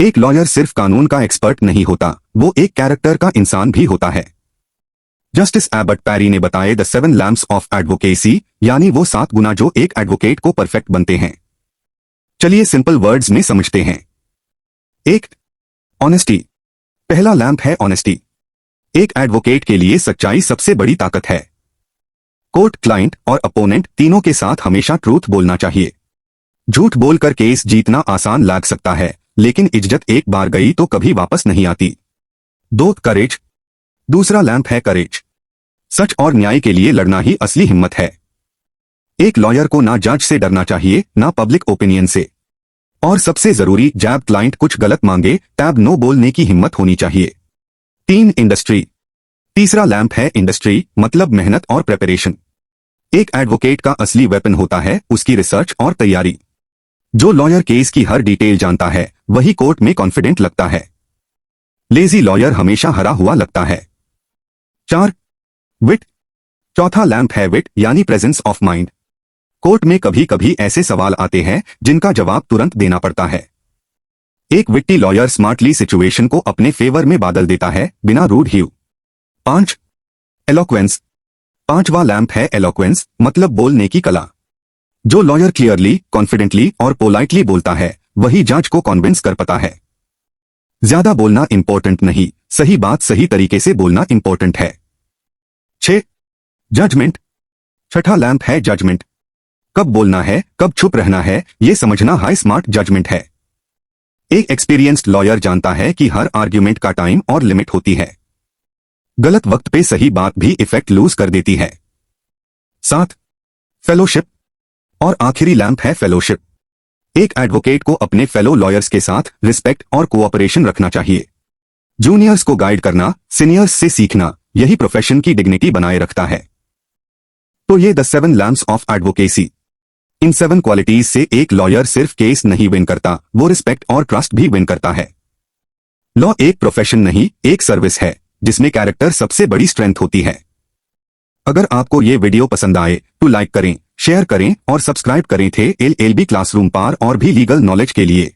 एक लॉयर सिर्फ कानून का एक्सपर्ट नहीं होता, वो एक कैरेक्टर का इंसान भी होता है। जस्टिस एबर्ट पैरी ने बताए द 7 लैम्प्स ऑफ एडवोकेसी, यानी वो 7 गुना जो एक एडवोकेट को परफेक्ट बनते हैं। चलिए सिंपल वर्ड्स में समझते हैं। 1. ऑनेस्टी। पहला लैम्प है ऑनेस्टी। एक एडवोकेट के लिए सच्चाई सबसे बड़ी ताकत है। कोर्ट, क्लाइंट और अपोनेंट तीनों के साथ हमेशा ट्रूथ बोलना चाहिए। झूठ बोलकर केस जीतना आसान लग सकता है, लेकिन इज्जत एक बार गई तो कभी वापस नहीं आती। 2. करेज। दूसरा लैम्प है करेज। सच और न्याय के लिए लड़ना ही असली हिम्मत है। एक लॉयर को ना जज से डरना चाहिए, ना पब्लिक ओपिनियन से। और सबसे जरूरी, जब क्लाइंट कुछ गलत मांगे तब नो बोलने की हिम्मत होनी चाहिए। 3. इंडस्ट्री। तीसरा लैम्प है इंडस्ट्री, मतलब मेहनत और प्रिपरेशन। एक एडवोकेट का असली वेपन होता है उसकी रिसर्च और तैयारी। जो लॉयर केस की हर डिटेल जानता है वही कोर्ट में कॉन्फिडेंट लगता है। लेजी लॉयर हमेशा हरा हुआ लगता है। 4. विट। चौथा लैम्प है विट, यानी प्रेजेंस ऑफ माइंड। कोर्ट में कभी कभी ऐसे सवाल आते हैं जिनका जवाब तुरंत देना पड़ता है। एक विट्टी लॉयर स्मार्टली सिचुएशन को अपने फेवर में बदल देता है, बिना रूड ह्यू। 5. एलोक्वेंस। पांचवा लैम्प है एलोक्वेंस, मतलब बोलने की कला। जो लॉयर क्लियरली, कॉन्फिडेंटली और पोलाइटली बोलता है वही जज को कॉन्विंस कर पाता है। ज्यादा बोलना इंपॉर्टेंट नहीं, सही बात सही तरीके से बोलना इंपॉर्टेंट है। 6. जजमेंट। छठा लैम्प है जजमेंट। कब बोलना है कब चुप रहना है ये समझना हाई स्मार्ट जजमेंट है। एक एक्सपीरियंस्ड लॉयर जानता है कि हर आर्ग्यूमेंट का टाइम और लिमिट होती है। गलत वक्त पे सही बात भी इफेक्ट लूज कर देती है। 7. फेलोशिप। और आखिरी लैम्प है फेलोशिप। एक एडवोकेट को अपने फेलो लॉयर्स के साथ रिस्पेक्ट और कोऑपरेशन रखना चाहिए। जूनियर्स को गाइड करना, सीनियर्स से सीखना, यही प्रोफेशन की डिग्निटी बनाए रखता है। तो ये the 7 lamps of advocacy. In 7 qualities से एक लॉयर सिर्फ केस नहीं विन करता, वो रिस्पेक्ट और ट्रस्ट भी विन करता है। लॉ एक प्रोफेशन नहीं, एक सर्विस है जिसमें कैरेक्टर सबसे बड़ी स्ट्रेंथ होती है। अगर आपको ये वीडियो पसंद आए तो लाइक करें, शेयर करें और सब्सक्राइब करें थे LLB क्लासरूम पर और भी लीगल नॉलेज के लिए।